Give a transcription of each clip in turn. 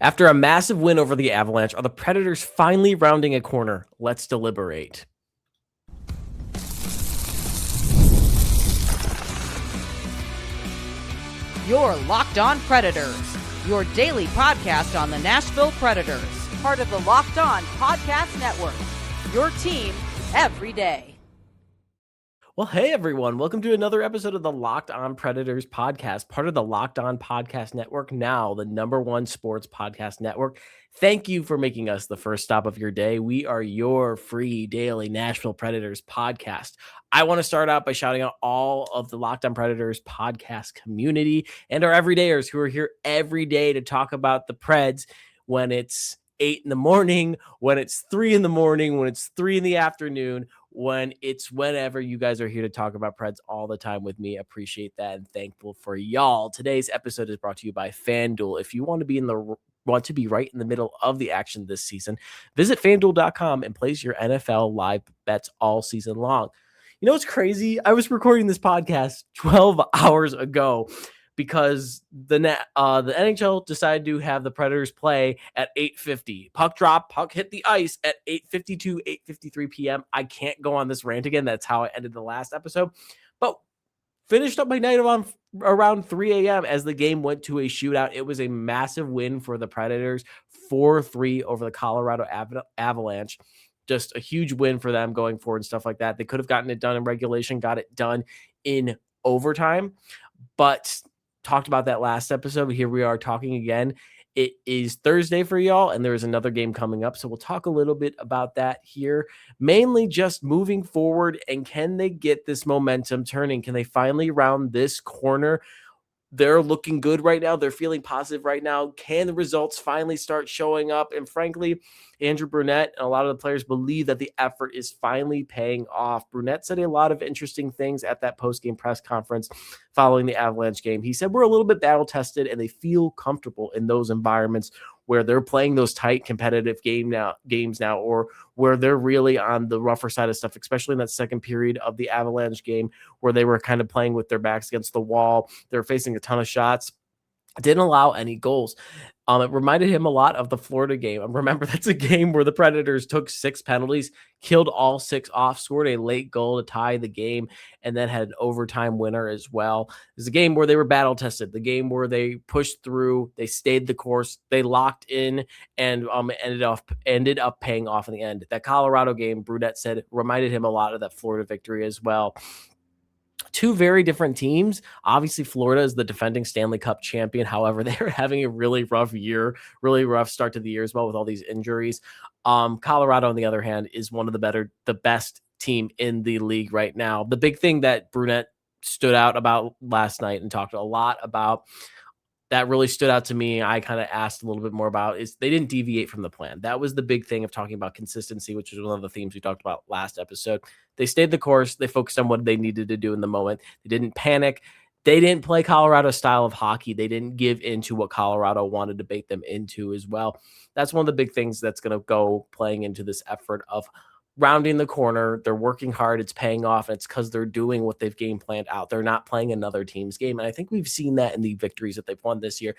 After a massive win over the Avalanche, are the Predators finally rounding a corner? Let's deliberate. You're Locked On Predators, your daily podcast on the Nashville Predators, part of the Locked On Podcast Network, your team every day. Well, hey, everyone. Welcome to another episode of the Locked On Predators podcast, part of the Locked On Podcast Network, now the #1 sports podcast network. Thank you for making us the first stop of your day. We are your free daily Nashville Predators podcast. I want to start out by shouting out all of the Locked On Predators podcast community and our everydayers who are here every day to talk about the Preds when it's 8 in the morning, when it's 3 in the morning, when it's 3 in the afternoon, when it's whenever. You guys are here to talk about Preds all the time with me. Appreciate that and thankful for y'all. Today's episode is brought to you by FanDuel. If you want to be right in the middle of the action this season, visit FanDuel.com and place your NFL live bets all season long. You know what's crazy? I was recording this podcast 12 hours ago because the NHL decided to have the Predators play at 8:50. Puck drop, puck hit the ice at 8:52, 8:53 p.m. I can't go on this rant again. That's how I ended the last episode. But finished up my night around 3 a.m. as the game went to a shootout. It was a massive win for the Predators, 4-3 over the Colorado Avalanche. Just a huge win for them going forward and stuff like that. They could have gotten it done in regulation, got it done in overtime, but talked about that last episode. Here we are talking again. It is Thursday for y'all, and there is another game coming up. So we'll talk a little bit about that here. Mainly just moving forward, and can they get this momentum turning? Can they finally round this corner? They're looking good right now. They're feeling positive right now. Can the results finally start showing up? And frankly, Andrew Brunette and a lot of the players believe that the effort is finally paying off. Brunette said a lot of interesting things at that post-game press conference following the Avalanche game. He said we're a little bit battle-tested and they feel comfortable in those environments where they're playing those tight competitive games now, or where they're really on the rougher side of stuff, especially in that second period of the Avalanche game where they were kind of playing with their backs against the wall. They were facing a ton of shots. Didn't allow any goals. It reminded him a lot of the Florida game. Remember, that's a game where the Predators took 6 penalties, killed all 6 off, scored a late goal to tie the game, and then had an overtime winner as well. It was a game where they were battle-tested, the game where they pushed through, they stayed the course, they locked in, and ended up paying off in the end. That Colorado game, Brunette said, reminded him a lot of that Florida victory as well. Two very different teams. Obviously, Florida is the defending Stanley Cup champion. However, they're having a really rough year, really rough start to the year as well with all these injuries. Colorado, on the other hand, is one of the best team in the league right now. The big thing that Brunette stood out about last night and talked a lot about that really stood out to me, I kind of asked a little bit more about, is they didn't deviate from the plan. That was the big thing of talking about consistency, which is one of the themes we talked about last episode. They stayed the course. They focused on what they needed to do in the moment. They didn't panic. They didn't play Colorado's style of hockey. They didn't give into what Colorado wanted to bait them into as well. That's one of the big things that's going to go playing into this effort of rounding the corner. They're working hard. It's paying off. And it's because they're doing what they've game planned out. They're not playing another team's game. And I think we've seen that in the victories that they've won this year.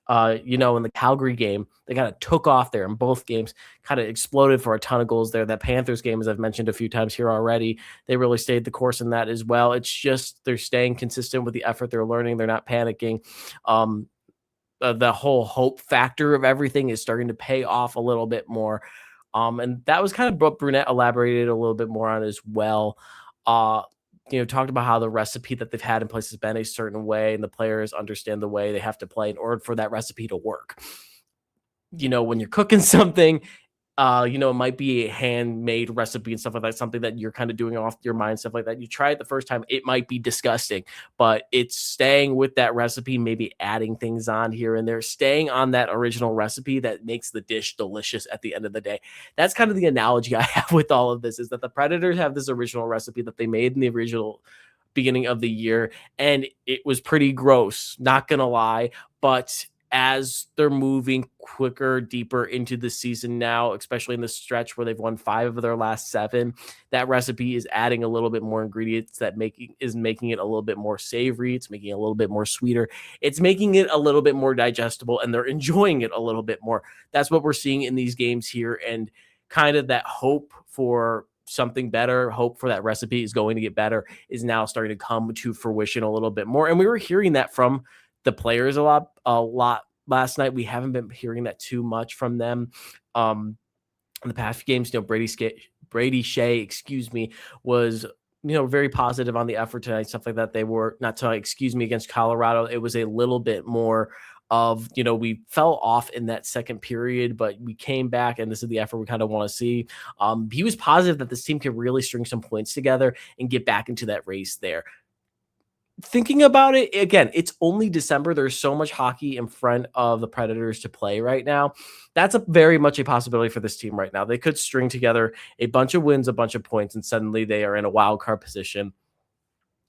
In the Calgary game, they kind of took off there in both games, kind of exploded for a ton of goals there. That Panthers game, as I've mentioned a few times here already, they really stayed the course in that as well. It's just they're staying consistent with the effort. They're learning. They're not panicking. The whole hope factor of everything is starting to pay off a little bit more. And that was kind of what Brunette elaborated a little bit more on as well. Talked about how the recipe that they've had in place has been a certain way, and the players understand the way they have to play in order for that recipe to work. When you're cooking something, it might be a handmade recipe and stuff like that, something that you're kind of doing off your mind, stuff like that. You try it the first time, it might be disgusting, but it's staying with that recipe, maybe adding things on here and there, staying on that original recipe that makes the dish delicious at the end of the day. That's kind of the analogy I have with all of this, is that the Predators have this original recipe that they made in the original beginning of the year, and it was pretty gross, not gonna lie, but as they're moving quicker, deeper into the season now, especially in the stretch where they've won 5 of their last 7. That recipe is adding a little bit more ingredients that making it a little bit more savory. It's making it a little bit more sweeter. It's making it a little bit more digestible, and they're enjoying it a little bit more. That's what we're seeing in these games here, and kind of that hope for something better, hope for that recipe is going to get better, is now starting to come to fruition a little bit more. And we were hearing that from the players a lot last night. We haven't been hearing that too much from them. In the past few games, Brady Skjei, was very positive on the effort tonight, stuff like that. They were not to against Colorado. It was a little bit more of, we fell off in that second period, but we came back, and this is the effort we kind of want to see. He was positive that this team could really string some points together and get back into that race there. Thinking about it again, it's only December. There's so much hockey in front of the Predators to play right now. That's very much a possibility for this team right now. They could string together a bunch of wins, a bunch of points, and suddenly they are in a wild card position.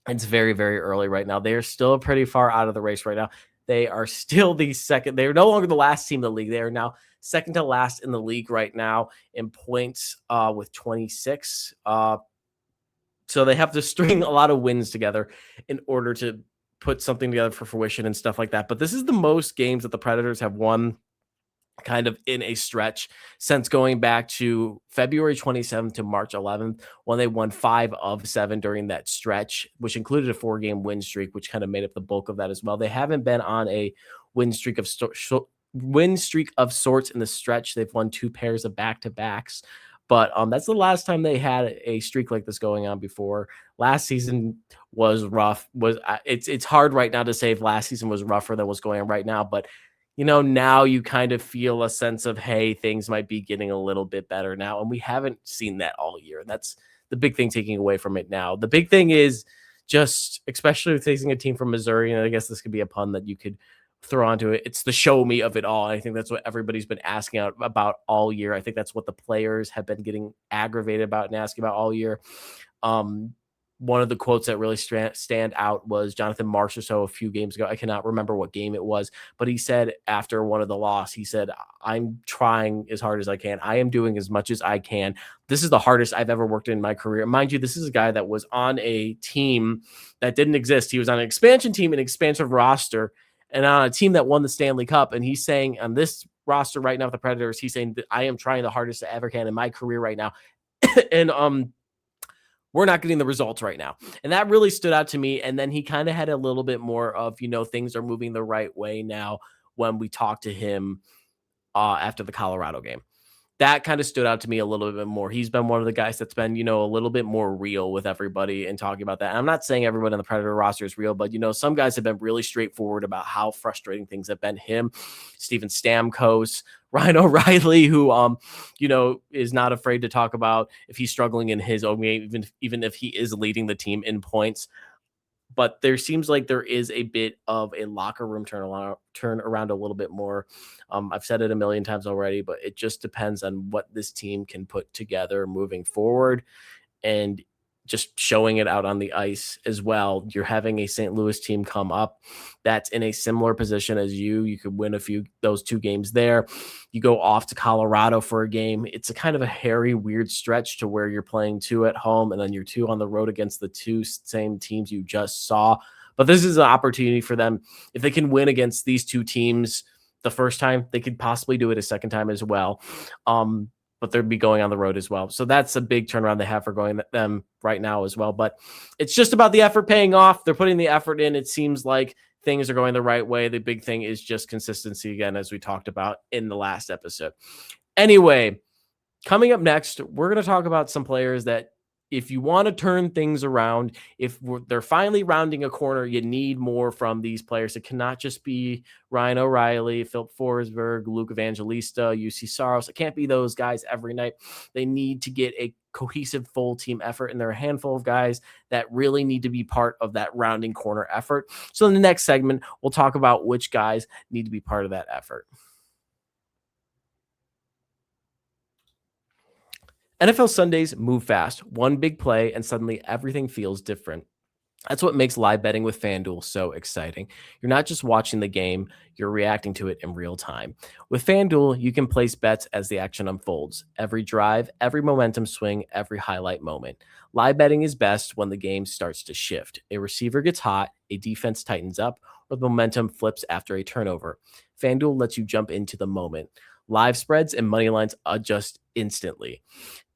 It's very, very early right now. They are still pretty far out of the race right now. They are still the second. They are no longer the last team in the league. They are now second to last in the league right now in points with 26. So they have to string a lot of wins together in order to put something together for fruition and stuff like that. But this is the most games that the Predators have won kind of in a stretch since going back to February 27th to March 11th, when they won 5 of 7 during that stretch, which included a 4-game win streak, which kind of made up the bulk of that as well. They haven't been on a win streak of sorts in the stretch. They've won 2 pairs of back-to-backs. But that's the last time they had a streak like this going on before. Last season was rough. It's hard right now to say if last season was rougher than what's going on right now. But, now you kind of feel a sense of, hey, things might be getting a little bit better now. And we haven't seen that all year. And that's the big thing taking away from it now. The big thing is just, especially facing a team from Missouri, and I guess this could be a pun that you could throw onto it. It's the show me of it all. I think that's what everybody's been asking about all year. I think that's what the players have been getting aggravated about and asking about all year. One of the quotes that really stand out was Jonathan Marchessault a few games ago. I cannot remember what game it was, but he said after one of the loss, he said, "I'm trying as hard as I can. I am doing as much as I can. This is the hardest I've ever worked in my career." Mind you, this is a guy that was on a team that didn't exist. He was on an expansion team, an expansive roster, and on a team that won the Stanley Cup. And he's saying on this roster right now with the Predators, he's saying that I am trying the hardest I ever can in my career right now. And we're not getting the results right now. And that really stood out to me. And then he kind of had a little bit more of, things are moving the right way now when we talked to him after the Colorado game. That kind of stood out to me a little bit more. He's been one of the guys that's been, a little bit more real with everybody and talking about that. And I'm not saying everyone on the Predator roster is real, but, some guys have been really straightforward about how frustrating things have been. Him, Steven Stamkos, Ryan O'Reilly, who, is not afraid to talk about if he's struggling in his own game, even if he is leading the team in points. But there seems like there is a bit of a locker room turn around a little bit more. I've said it a million times already, but it just depends on what this team can put together moving forward and just showing it out on the ice as well. You're having a St. Louis team come up that's in a similar position as you. You could win those 2 games there. You go off to Colorado for a game. It's a kind of a hairy, weird stretch to where you're playing 2 at home and then you're 2 on the road against the 2 same teams you just saw. But this is an opportunity for them. If they can win against these 2 teams the first time, they could possibly do it a second time as well. But they'd be going on the road as well. So that's a big turnaround they have for going them right now as well. But it's just about the effort paying off. They're putting the effort in. It seems like things are going the right way. The big thing is just consistency again, as we talked about in the last episode. Anyway, coming up next, we're going to talk about some players that if you want to turn things around, if they're finally rounding a corner, you need more from these players. It cannot just be Ryan O'Reilly, Philip Forsberg, Luke Evangelista, UC Saros. It can't be those guys every night. They need to get a cohesive full team effort, and there are a handful of guys that really need to be part of that rounding corner effort. So in the next segment, we'll talk about which guys need to be part of that effort. NFL Sundays move fast. One big play, and suddenly everything feels different. That's what makes live betting with FanDuel so exciting. You're not just watching the game, you're reacting to it in real time. With FanDuel, you can place bets as the action unfolds. Every drive, every momentum swing, every highlight moment. Live betting is best when the game starts to shift. A receiver gets hot, a defense tightens up, or the momentum flips after a turnover. FanDuel lets you jump into the moment. Live spreads and money lines adjust instantly.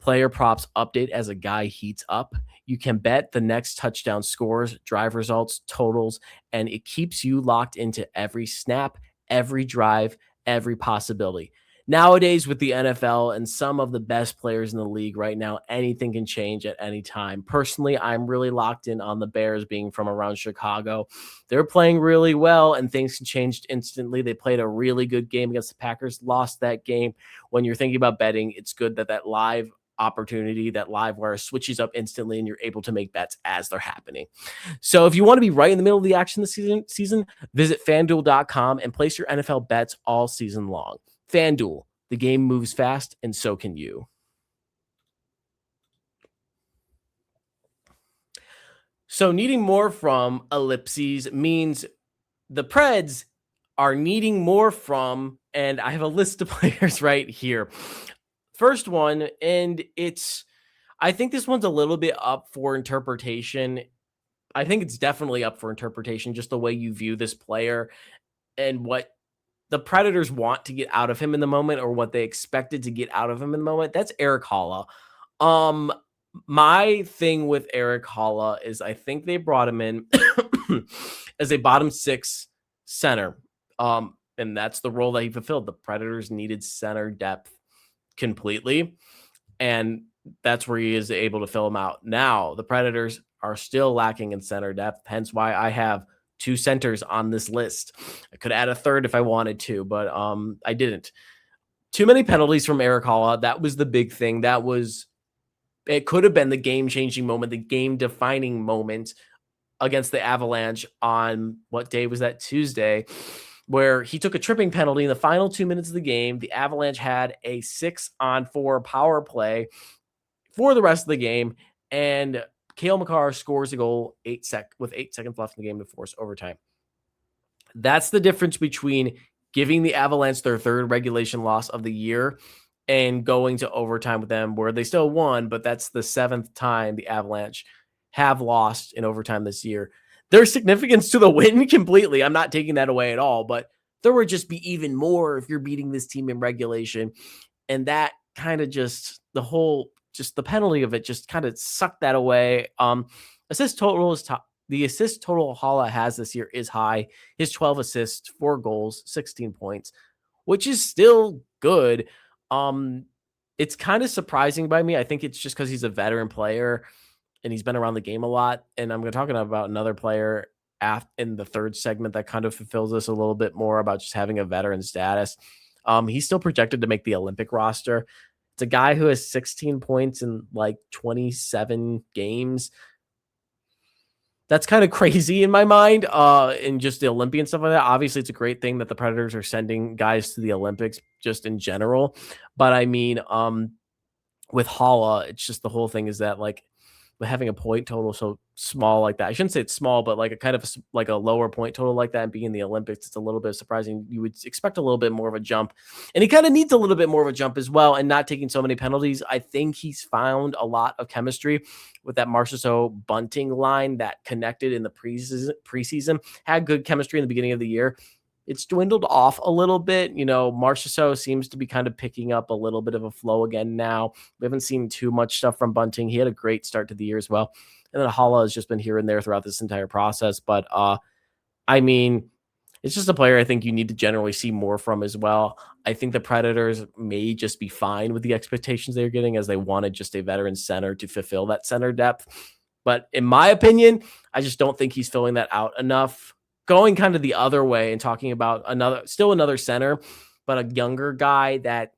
Player props update as a guy heats up. You can bet the next touchdown scores, drive results, totals, and it keeps you locked into every snap, every drive, every possibility. Nowadays, with the NFL and some of the best players in the league right now, anything can change at any time. Personally, I'm really locked in on the Bears being from around Chicago. They're playing really well and things can change instantly. They played a really good game against the Packers, lost that game. When you're thinking about betting, it's good that that live opportunity, that live wire switches up instantly and you're able to make bets as they're happening. So if you want to be right in the middle of the action this season, visit fanduel.com and place your NFL bets all season long. FanDuel, the game moves fast and so can you. So needing more from ellipses means the Preds are needing more from, and I have a list of players right here. First one, and I think this one's a little bit up for interpretation. I think it's definitely up for interpretation, just the way you view this player and what the Predators want to get out of him in the moment or what they expected to get out of him in the moment. That's Erik Haula. Um, my thing with Erik Haula is I think they brought him in as a bottom six center. And that's the role that he fulfilled. The Predators needed center depth completely. And that's where he is able to fill him out. Now, the Predators are still lacking in center depth, hence why I have two centers on this list. I could add a third if I wanted to, but I didn't. Too many penalties from Erik Haula. That was the big thing. It could have been the game-changing moment, the game-defining moment against the Avalanche on what day was that? Tuesday, where he took a tripping penalty in the final 2 minutes of the game. The Avalanche had a 6-on-4 power play for the rest of the game, and Cale Makar scores a goal with 8 seconds left in the game to force overtime. That's the difference between giving the Avalanche their third regulation loss of the year and going to overtime with them, where they still won, but that's the 7th time the Avalanche have lost in overtime this year. There's significance to the win completely. I'm not taking that away at all, but there would just be even more if you're beating this team in regulation. And that kind of the penalty of it just kind of sucked that away. Assist total is top. The assist total Haula has this year is high. His 12 assists, 4 goals, 16 points, which is still good. It's kind of surprising by me. I think it's just because he's a veteran player and he's been around the game a lot. And I'm going to talk about another player in the third segment that kind of fulfills this a little bit more about just having a veteran status. He's still projected to make the Olympic roster. It's a guy who has 16 points in like 27 games. That's kind of crazy in my mind, in just the Olympian stuff like that. Obviously, it's a great thing that the Predators are sending guys to the Olympics just in general. But I mean, with Haula, it's just the whole thing is that like with having a point total so small like that, I shouldn't say it's small, but like a kind of like a lower point total like that and being in the Olympics, it's a little bit surprising. You would expect a little bit more of a jump, and he kind of needs a little bit more of a jump as well, and not taking so many penalties. I think he's found a lot of chemistry with that Marchessault Bunting line that connected in the preseason, had good chemistry in the beginning of the year. It's dwindled off a little bit. You know, Marchessault seems to be kind of picking up a little bit of a flow again now. We haven't seen too much stuff from Bunting. He had a great start to the year as well. And then Haula has just been here and there throughout this entire process. But, I mean, it's just a player I think you need to generally see more from as well. I think the Predators may just be fine with the expectations they're getting, as they wanted just a veteran center to fulfill that center depth. But in my opinion, I just don't think he's filling that out enough. Going kind of the other way and talking about another center, but a younger guy that,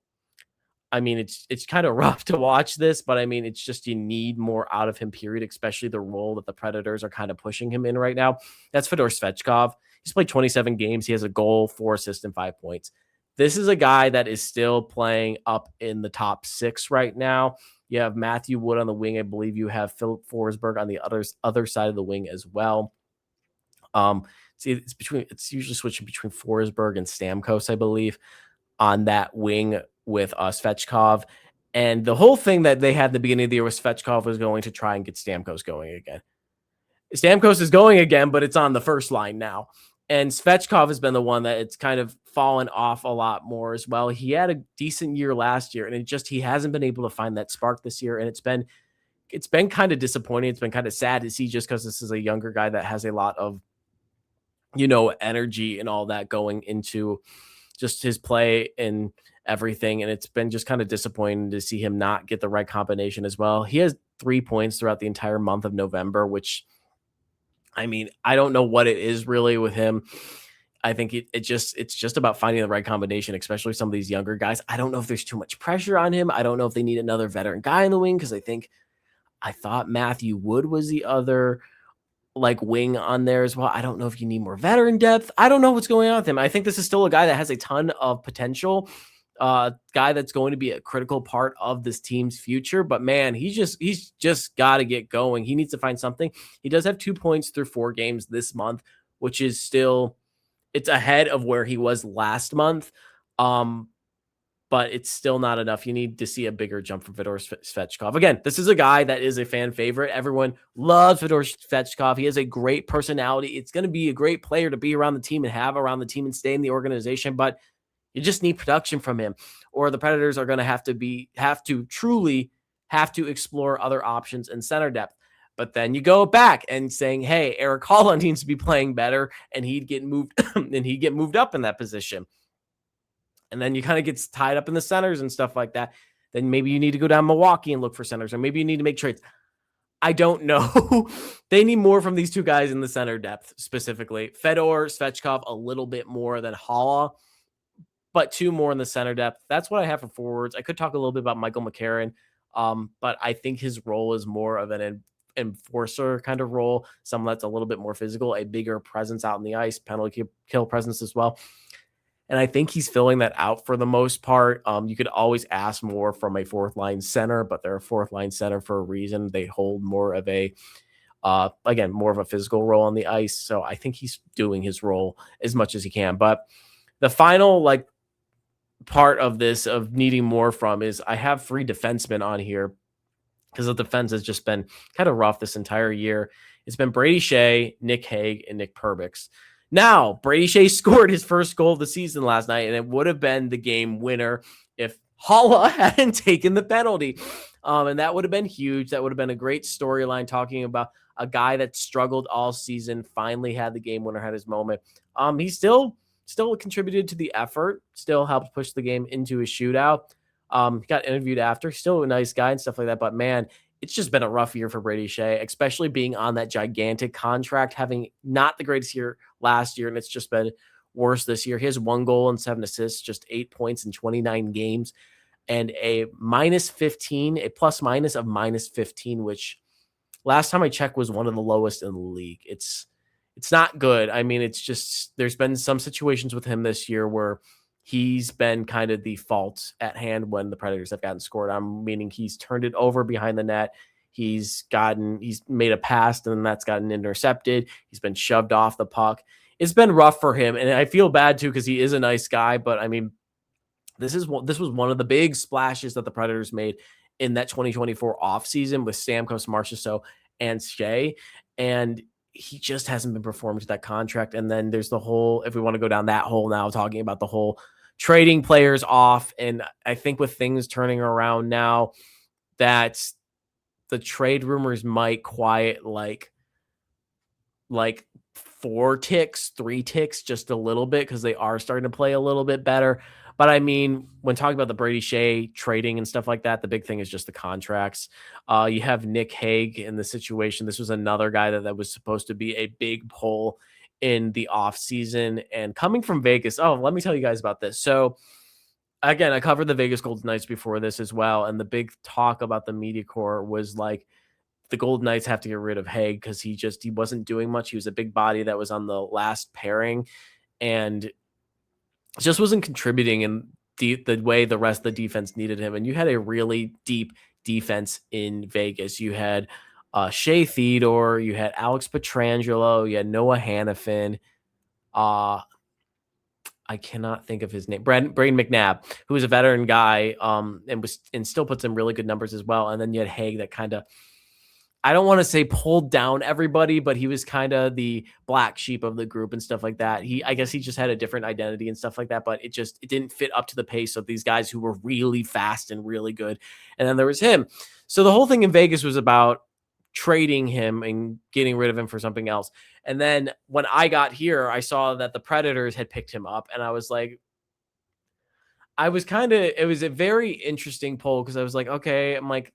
I mean, it's kind of rough to watch this, but I mean, it's just, you need more out of him, period, especially the role that the Predators are kind of pushing him in right now. That's Fedor Svechkov. He's played 27 games. He has a goal, 4 assists, and 5 points. This is a guy that is still playing up in the top 6 right now. You have Matthew Wood on the wing. I believe you have Philip Forsberg on the other side of the wing as well. It's usually switching between Forsberg and Stamkos, I believe, on that wing with Svechkov. And the whole thing that they had at the beginning of the year was Svechkov was going to try and get Stamkos going again. Stamkos is going again, but it's on the first line now. And Svechkov has been the one that it's kind of fallen off a lot more as well. He had a decent year last year, and he hasn't been able to find that spark this year. And it's been kind of disappointing. It's been kind of sad to see, just because this is a younger guy that has a lot of, energy and all that going into just his play and everything. And it's been just kind of disappointing to see him not get the right combination as well. He has 3 points throughout the entire month of November, which, I mean, I don't know what it is really with him. I think it's just about finding the right combination, especially some of these younger guys. I don't know if there's too much pressure on him. I don't know if they need another veteran guy in the wing, because I thought Matthew Wood was the other wing on there as well. I don't know if you need more veteran depth. I don't know what's going on with him. I think this is still a guy that has a ton of potential, guy that's going to be a critical part of this team's future. But man, he's just got to get going. He needs to find something. He does have 2 points through 4 games this month, which is still, it's ahead of where he was last month. But it's still not enough. You need to see a bigger jump from Fedor Svechkov. Again, this is a guy that is a fan favorite. Everyone loves Fedor Svechkov. He has a great personality. It's going to be a great player to be around the team and have around the team and stay in the organization, but you just need production from him, or the Predators are going to have to truly explore other options in center depth. But then you go back and saying, hey, Erik Haula needs to be playing better, and he'd get moved up in that position. And then you kind of get tied up in the centers and stuff like that. Then maybe you need to go down Milwaukee and look for centers, or maybe you need to make trades. I don't know. They need more from these two guys in the center depth, specifically. Fedor, Svechkov, a little bit more than Haula, but 2 more in the center depth. That's what I have for forwards. I could talk a little bit about Michael McCarron, but I think his role is more of an enforcer kind of role, someone that's a little bit more physical, a bigger presence out in the ice, penalty kill presence as well. And I think he's filling that out for the most part. You could always ask more from a fourth line center, but they're a fourth line center for a reason. They hold more of a, more of a physical role on the ice. So I think he's doing his role as much as he can. But the final part of this of needing more from is I have 3 defensemen on here, because the defense has just been kind of rough this entire year. It's been Brady Skjei, Nick Hague, and Nick Perbix. Now, Brady Skjei scored his first goal of the season last night, and it would have been the game winner if Haula hadn't taken the penalty. And that would have been huge. That would have been a great storyline, talking about a guy that struggled all season, finally had the game winner, had his moment. He still contributed to the effort, still helped push the game into a shootout. He got interviewed after, still a nice guy and stuff like that. But man, it's just been a rough year for Brady Skjei, especially being on that gigantic contract, having not the greatest year last year, and it's just been worse this year. He has 1 goal and 7 assists, just 8 points in 29 games, and a plus minus of -15, which last time I checked was one of the lowest in the league. It's not good. I mean, it's just, there's been some situations with him this year where he's been kind of the fault at hand when the Predators have gotten scored on, meaning he's turned it over behind the net. He's made a pass and then that's gotten intercepted. He's been shoved off the puck. It's been rough for him. And I feel bad too, because he is a nice guy, but I mean, this was one of the big splashes that the Predators made in that 2024 offseason with Stamkos, Marchessault, and Skjei. And he just hasn't been performing to that contract. And then there's the whole, if we want to go down that hole now, talking about the whole trading players off. And I think with things turning around now, that the trade rumors might quiet like 3 ticks, just a little bit, because they are starting to play a little bit better. But I mean, when talking about the Brady Skjei trading and stuff like that, the big thing is just the contracts. You have Nick Hague in the situation. This was another guy that was supposed to be a big pull in the offseason, and coming from Vegas. Oh, let me tell you guys about this. So again, I covered the Vegas Golden Knights before this as well. And the big talk about the media corps was like, the Golden Knights have to get rid of Hague because he wasn't doing much. He was a big body that was on the last pairing and just wasn't contributing. And the way the rest of the defense needed him. And you had a really deep defense in Vegas. You had Shea Theodore, you had Alex Pietrangelo, you had Noah Hannafin. I cannot think of his name. Braden McNabb, who was a veteran guy, and still put some really good numbers as well. And then you had Haig that kind of, I don't want to say pulled down everybody, but he was kind of the black sheep of the group and stuff like that. I guess he just had a different identity and stuff like that, but it didn't fit up to the pace of these guys who were really fast and really good. And then there was him. So the whole thing in Vegas was about trading him and getting rid of him for something else. And then when I got here, I saw that the Predators had picked him up, and I was like, it was a very interesting poll because I was like, okay, I'm like,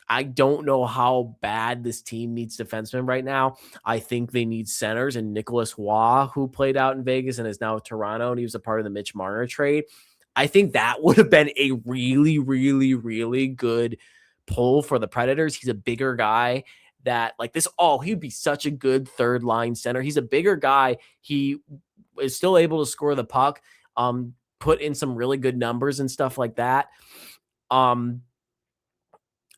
I don't know how bad this team needs defensemen right now. I think they need centers, and Nicholas Waugh, who played out in Vegas and is now in Toronto, and he was a part of the Mitch Marner trade. I think that would have been a really, really, really good pull for the Predators. He's a bigger guy that like this. He'd be such a good third line center. He's a bigger guy. He is still able to score the puck, put in some really good numbers and stuff like that. And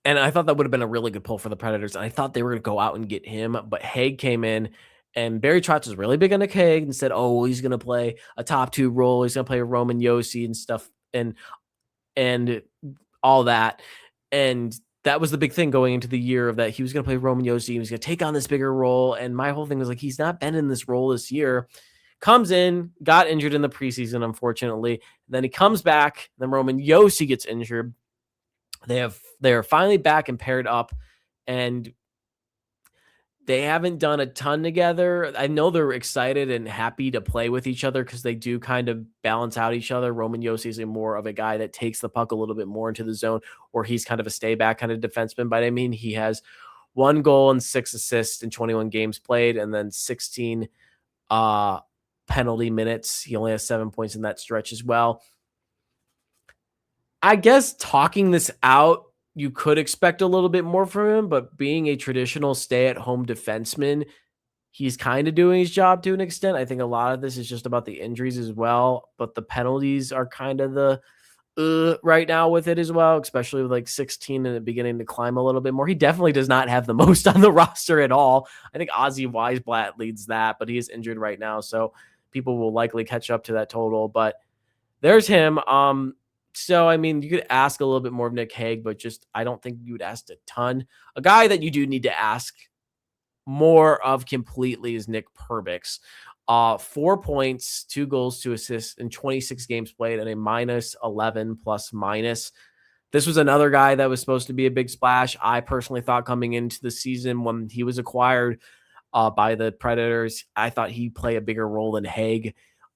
I thought that would have been a really good pull for the Predators. And I thought they were going to go out and get him, but Haig came in, and Barry Trotz was really big on Nick Haig and said, oh, he's going to play a top 2 role. He's going to play Roman Josi and stuff and all that. And that was the big thing going into the year of that he was going to play Roman Josi. He was going to take on this bigger role. And my whole thing was like, he's not been in this role this year. Comes in, got injured in the preseason, unfortunately. Then he comes back. Then Roman Josi gets injured. They're finally back and paired up, and they haven't done a ton together. I know they're excited and happy to play with each other because they do kind of balance out each other. Roman Josi is more of a guy that takes the puck a little bit more into the zone, or he's kind of a stay back kind of defenseman. But I mean, he has 1 goal and 6 assists in 21 games played, and then 16 penalty minutes. He only has 7 points in that stretch as well. I guess talking this out, you could expect a little bit more from him, but being a traditional stay-at-home defenseman, he's kind of doing his job to an extent. I think a lot of this is just about the injuries as well, but the penalties are kind of the right now with it as well, especially with like 16 and it beginning to climb a little bit more. He definitely does not have the most on the roster at all. I think Ozzy Weisblatt leads that, but he is injured right now, so people will likely catch up to that total. But there's him. So, I mean, you could ask a little bit more of Nick Haig, but I don't think you would ask a ton. A guy that you do need to ask more of completely is Nick Perbix. 4 points, 2 goals, 2 assists in 26 games played and a -11 plus minus. This was another guy that was supposed to be a big splash. I personally thought coming into the season when he was acquired by the Predators, I thought he'd play a bigger role than Haig.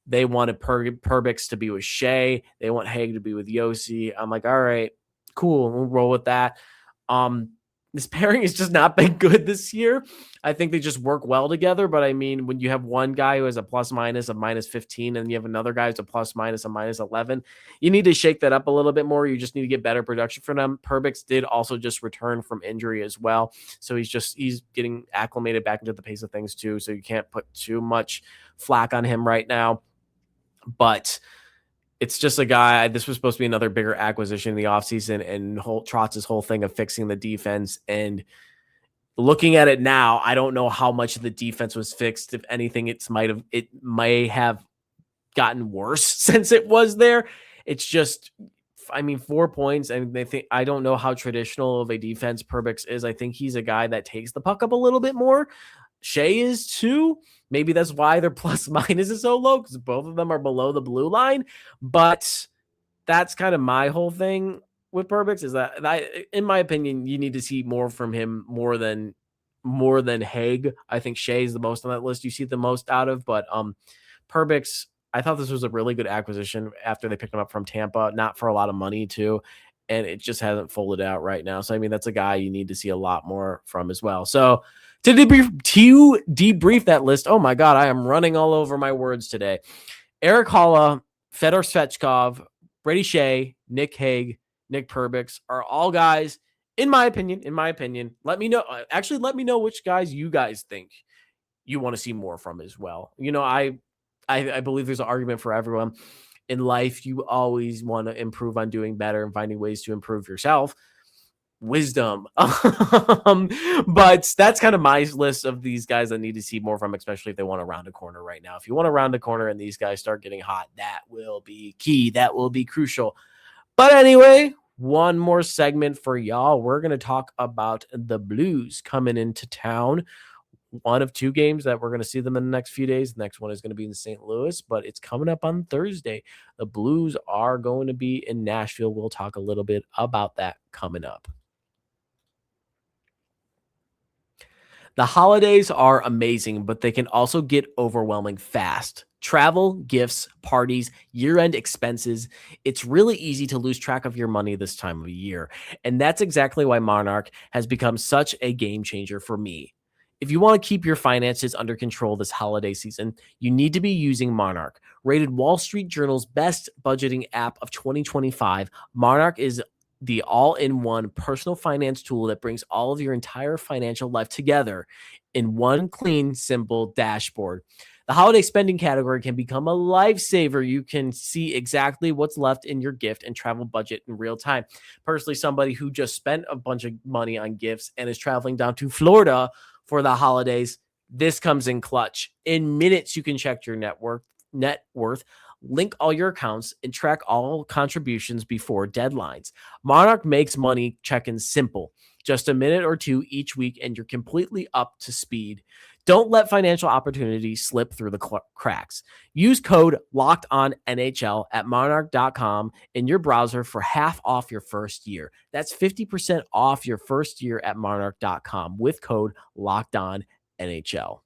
They wanted Perbix to be with Skjei. They want Haig to be with Josi. I'm like, all right, cool. We'll roll with that. This pairing has just not been good this year. I think they just work well together. But I mean, when you have one guy who has a plus minus of -15 and you have another guy who's a plus minus of -11, you need to shake that up a little bit more. You just need to get better production from them. Perbix did also just return from injury as well. So he's getting acclimated back into the pace of things too. So you can't put too much flack on him right now. But it's just a guy. This was supposed to be another bigger acquisition in the offseason, and Trotz's whole thing of fixing the defense. And looking at it now, I don't know how much of the defense was fixed. If anything, it may have gotten worse since it was there. It's just, I mean, 4 points, and I don't know how traditional of a defense Perbix is. I think he's a guy that takes the puck up a little bit more. Skjei is too. Maybe that's why their plus minus is so low, because both of them are below the blue line. But that's kind of my whole thing with Perbix is that in my opinion, you need to see more from him more than Haig. I think Skjei is the most on that list you see the most out of. But Perbix, I thought this was a really good acquisition after they picked him up from Tampa, not for a lot of money too. And it just hasn't folded out right now. So, I mean, that's a guy you need to see a lot more from as well. So, to debrief that list, oh my God, I am running all over my words today. Eric Halla, Fedor Svechkov, Brady Skjei, Nick Haig, Nick Perbix are all guys, in my opinion, let me know. Actually, let me know which guys you guys think you want to see more from as well. You know, I believe there's an argument for everyone. In life, you always want to improve on doing better and finding ways to improve yourself. Wisdom. But that's kind of my list of these guys that need to see more from, especially if they want to round a corner right now. If you want to round a corner and these guys start getting hot, that will be key. That will be crucial. But anyway, one more segment for y'all. We're going to talk about the Blues coming into town. One of two games that we're going to see them in the next few days. The next one is going to be in St. Louis, but it's coming up on Thursday. The Blues are going to be in Nashville. We'll talk a little bit about that coming up. The holidays are amazing, but they can also get overwhelming fast. Travel, gifts, parties, year-end expenses. It's really easy to lose track of your money this time of year. And that's exactly why Monarch has become such a game changer for me. If you want to keep your finances under control this holiday season, you need to be using Monarch. Rated Wall Street Journal's best budgeting app of 2025, Monarch is the all-in-one personal finance tool that brings all of your entire financial life together in one clean, simple dashboard. The holiday spending category can become a lifesaver. You can see exactly what's left in your gift and travel budget in real time. Personally, somebody who just spent a bunch of money on gifts and is traveling down to Florida for the holidays, this comes in clutch. In minutes, you can check your net worth, link all your accounts, and track all contributions before deadlines. Monarch makes money checking simple. Just a minute or two each week, and you're completely up to speed. Don't let financial opportunities slip through the cracks. Use code LOCKEDONNHL at monarch.com in your browser for half off your first year. That's 50% off your first year at monarch.com with code LOCKEDONNHL.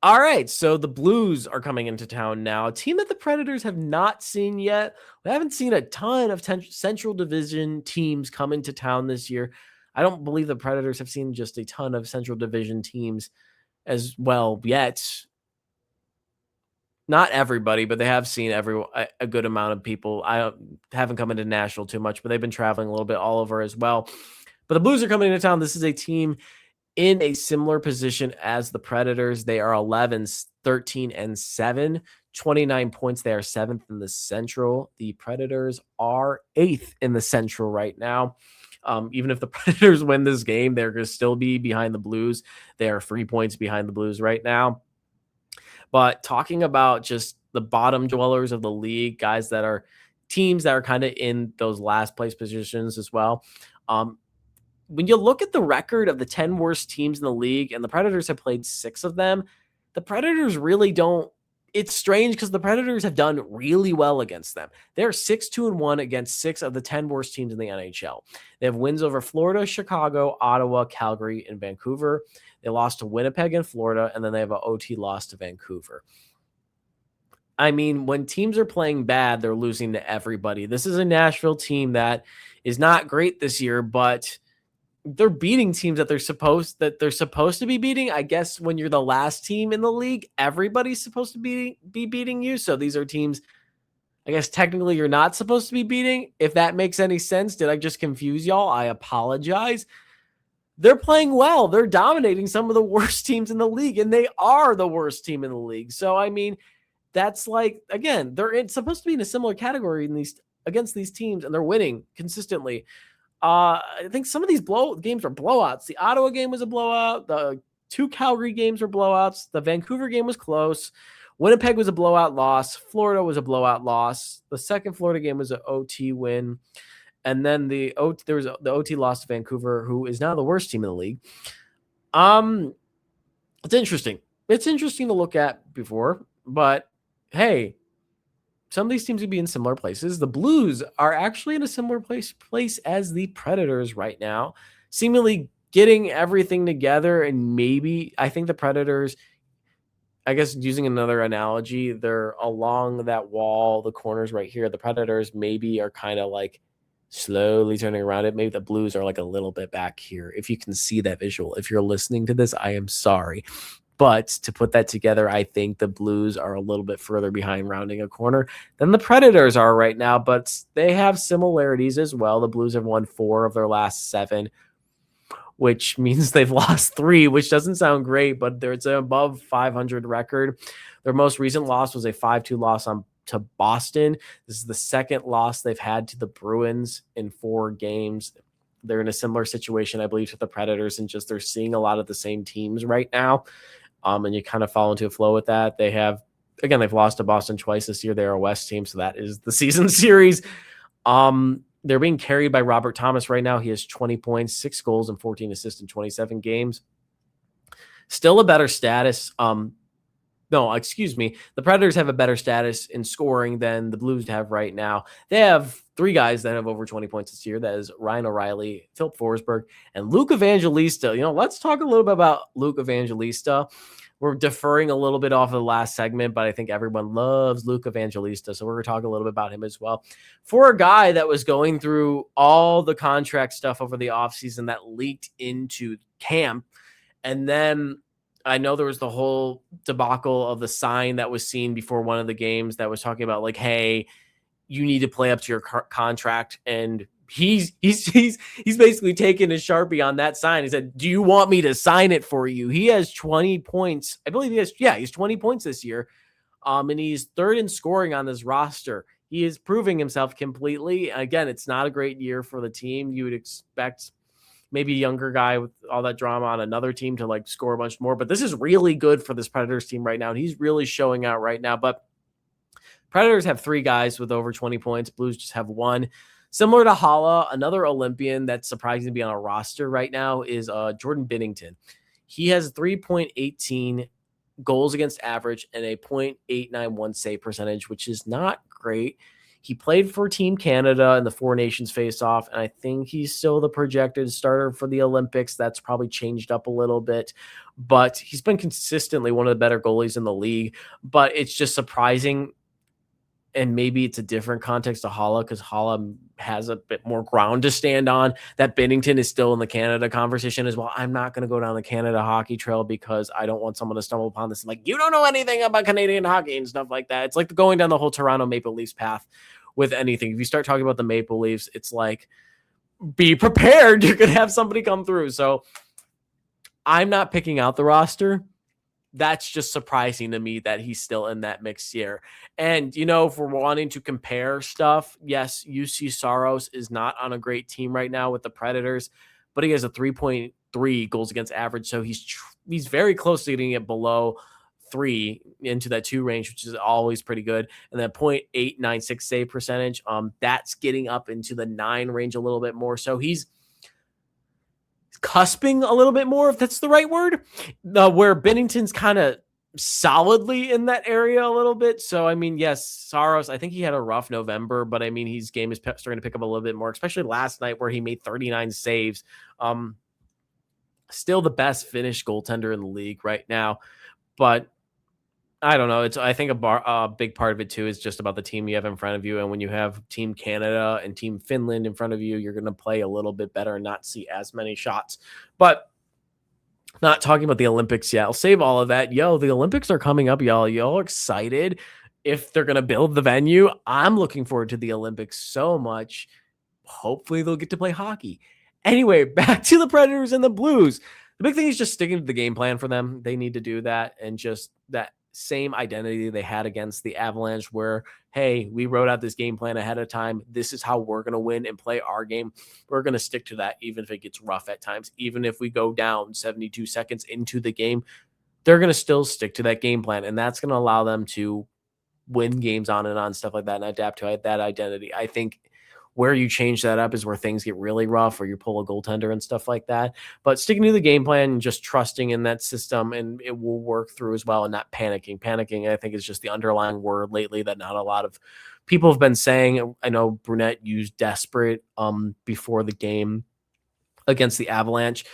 All right, so the Blues are coming into town now, a team that the Predators have not seen yet. We haven't seen a ton of Central Division teams come into town this year. I don't believe the Predators have seen just a ton of Central Division teams as well yet. Not everybody, but they have seen a good amount of people. I haven't come into Nashville too much, but they've been traveling a little bit all over as well. But the Blues are coming into town. This is a team in a similar position as the Predators. They are 11, 13, and 7, 29 points. They are 7th in the Central. The Predators are 8th in the Central right now. Even if the Predators win this game, they're going to still be behind the Blues. They are 3 points behind the Blues right now. But talking about just the bottom dwellers of the league, guys that are teams that are kind of in those last place positions as well. When you look at the record of the 10 worst teams in the league, and the Predators have played 6 of them, the Predators really don't. It's strange because the Predators have done really well against them. They're 6-2-1 against 6 of the 10 worst teams in the NHL. They have wins over Florida, Chicago, Ottawa, Calgary, and Vancouver. They lost to Winnipeg and Florida, and then they have an OT loss to Vancouver. I mean, when teams are playing bad, they're losing to everybody. This is a Nashville team that is not great this year, but they're beating teams that they're supposed to be beating. I guess when you're the last team in the league, everybody's supposed to be beating you. So these are teams, I guess technically you're not supposed to be beating. If that makes any sense, did I just confuse y'all? I apologize. They're playing well. They're dominating some of the worst teams in the league, and they are the worst team in the league. So, I mean, that's like, again, they're supposed to be in a similar category against these teams, and they're winning consistently. I think some of these games are blowouts. The Ottawa game was a blowout. The 2 Calgary games were blowouts. The Vancouver game was close. Winnipeg was a blowout loss. Florida was a blowout loss. The second Florida game was an OT win. And then there was the OT loss to Vancouver, who is now the worst team in the league. It's interesting. It's interesting to look at before, but hey, some of these teams would be in similar places. The Blues are actually in a similar place as the Predators right now, seemingly getting everything together. And maybe I think the Predators, I guess using another analogy, they're along that wall, the corners right here. The Predators maybe are kind of like slowly turning around it. Maybe the Blues are like a little bit back here. If you can see that visual, if you're listening to this, I am sorry. But to put that together, I think the Blues are a little bit further behind rounding a corner than the Predators are right now, but they have similarities as well. The Blues have won 4 of their last 7. which means they've lost 3, which doesn't sound great, but it's an above 500 record. Their most recent loss was a 5-2 loss to Boston. This is the second loss they've had to the Bruins in 4 games. They're in a similar situation, I believe, to the Predators, and just they're seeing a lot of the same teams right now. And you kind of fall into a flow with that. They've lost to Boston twice this year. They're a West team, so that is the season series. They're being carried by Robert Thomas right now. He has 20 points, 6 goals, and 14 assists in 27 games. Still a better status. No, excuse me. The Predators have a better status in scoring than the Blues have right now. They have 3 guys that have over 20 points this year. That is Ryan O'Reilly, Philip Forsberg, and Luke Evangelista. Let's talk a little bit about Luke Evangelista. We're deferring a little bit off of the last segment, but I think everyone loves Luke Evangelista, so we're going to talk a little bit about him as well. For a guy that was going through all the contract stuff over the offseason that leaked into camp, and then I know there was the whole debacle of the sign that was seen before one of the games that was talking about like, hey, you need to play up to your contract. And he's basically taken his Sharpie on that sign. He said, do you want me to sign it for you? He has 20 points. I believe he's 20 points this year. And he's 3rd in scoring on this roster. He is proving himself completely. Again, it's not a great year for the team. You would expect maybe a younger guy with all that drama on another team to like score a bunch more, but this is really good for this Predators team right now. And he's really showing out right now, but Predators have 3 guys with over 20 points. Blues just have 1. Similar to Hala, another Olympian that's surprising to be on a roster right now is Jordan Binnington. He has 3.18 goals against average and a .891 save percentage, which is not great. He played for Team Canada in the 4 Nations face-off, and I think he's still the projected starter for the Olympics. That's probably changed up a little bit, but he's been consistently one of the better goalies in the league. But it's just surprising, and maybe it's a different context to Hala because Hala has a bit more ground to stand on, that Binnington is still in the Canada conversation as well. I'm not going to go down the Canada hockey trail because I don't want someone to stumble upon this and like, you don't know anything about Canadian hockey and stuff like that. It's like going down the whole Toronto Maple Leafs path with anything. If you start talking about the Maple Leafs, it's like, be prepared. You're going to have somebody come through. So I'm not picking out the roster. That's just surprising to me that he's still in that mix here. And, if we're wanting to compare stuff, yes, UC Saros is not on a great team right now with the Predators, but he has a 3.3 goals against average. So he's very close to getting it below 3 into that 2 range, which is always pretty good. And then .896 save percentage. That's getting up into the 9 range a little bit more. So he's cusping a little bit more, if that's the right word, where Binnington's kind of solidly in that area a little bit. So, yes, Saros, I think he had a rough November, but his game is starting to pick up a little bit more, especially last night where he made 39 saves. Still the best Finnish goaltender in the league right now, but I don't know. I think a big part of it too is just about the team you have in front of you. And when you have Team Canada and Team Finland in front of you, you're going to play a little bit better and not see as many shots. But not talking about the Olympics yet. I'll save all of that. The Olympics are coming up, y'all. Y'all excited if they're going to build the venue? I'm looking forward to the Olympics so much. Hopefully they'll get to play hockey. Anyway, back to the Predators and the Blues. The big thing is just sticking to the game plan for them. They need to do that, and just that same identity they had against the Avalanche where, hey, we wrote out this game plan ahead of time. This is how we're going to win and play our game. We're going to stick to that even if it gets rough at times. Even if we go down 72 seconds into the game, they're going to still stick to that game plan, and that's going to allow them to win games on and on, stuff like that, and adapt to that identity. I think where you change that up is where things get really rough, or you pull a goaltender and stuff like that. But sticking to the game plan and just trusting in that system, and it will work through as well, and not panicking. Panicking, I think, is just the underlying word lately that not a lot of people have been saying. I know Brunette used desperate before the game against the Avalanche.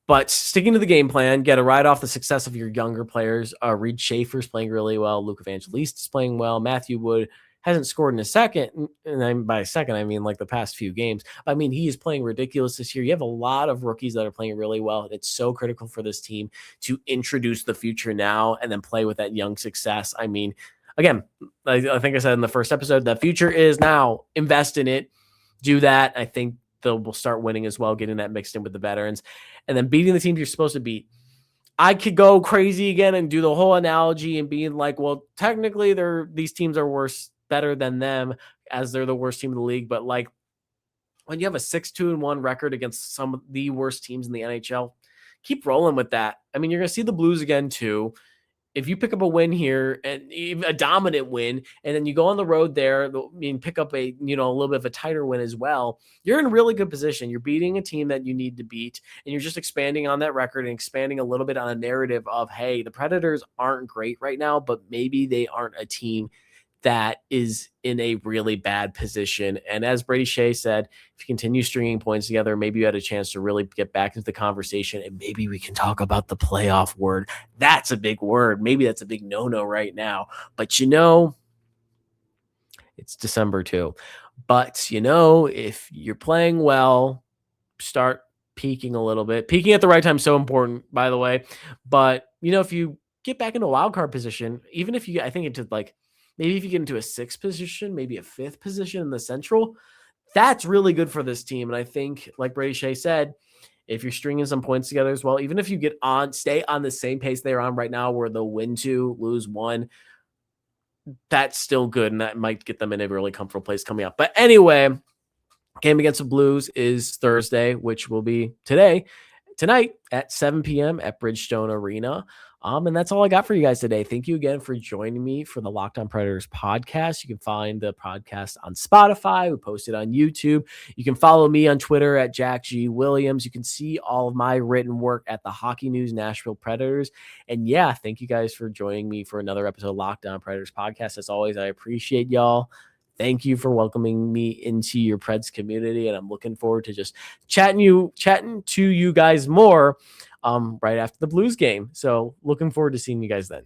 But sticking to the game plan, get a ride off the success of your younger players. Reed Schaefer's playing really well. Luke Evangelista is playing well. Matthew Wood hasn't scored in a second, and by a second, I mean like the past few games. He is playing ridiculous this year. You have a lot of rookies that are playing really well, and it's so critical for this team to introduce the future now and then play with that young success. Again, I think I said in the first episode, the future is now. Invest in it. Do that. I think they'll start winning as well, getting that mixed in with the veterans, and then beating the teams you're supposed to beat. I could go crazy again and do the whole analogy and being like, well, technically these teams are better than them as they're the worst team in the league. But like when you have a 6-2-1 record against some of the worst teams in the NHL, keep rolling with that. I mean, you're going to see the Blues again too. If you pick up a win here and a dominant win, and then you go on the road there, pick up a little bit of a tighter win as well, you're in a really good position. You're beating a team that you need to beat, and you're just expanding on that record and expanding a little bit on a narrative of, hey, the Predators aren't great right now, but maybe they aren't a team that is in a really bad position. And as Brady Skjei said, if you continue stringing points together, maybe you had a chance to really get back into the conversation, and maybe we can talk about the playoff word. That's a big word. Maybe that's a big no-no right now. But it's December too. But if you're playing well, start peaking a little bit. Peaking at the right time is so important, by the way. But if you get back into a wild card position, even if you, I think into maybe if you get into a 6th position, maybe a 5th position in the Central, that's really good for this team. And I think, like Brady Skjei said, if you're stringing some points together as well, even if you stay on the same pace they're on right now, where they'll win 2, lose 1, that's still good. And that might get them in a really comfortable place coming up. But anyway, game against the Blues is Thursday, which will be tonight at 7 p.m. at Bridgestone Arena. And that's all I got for you guys today. Thank you again for joining me for the Locked On Predators podcast. You can find the podcast on Spotify. We post it on YouTube. You can follow me on Twitter at Jack G. Williams. You can see all of my written work at the Hockey News Nashville Predators. And yeah, thank you guys for joining me for another episode of Locked On Predators podcast. As always, I appreciate y'all. Thank you for welcoming me into your Preds community, and I'm looking forward to just chatting to you guys more right after the Blues game. So looking forward to seeing you guys then.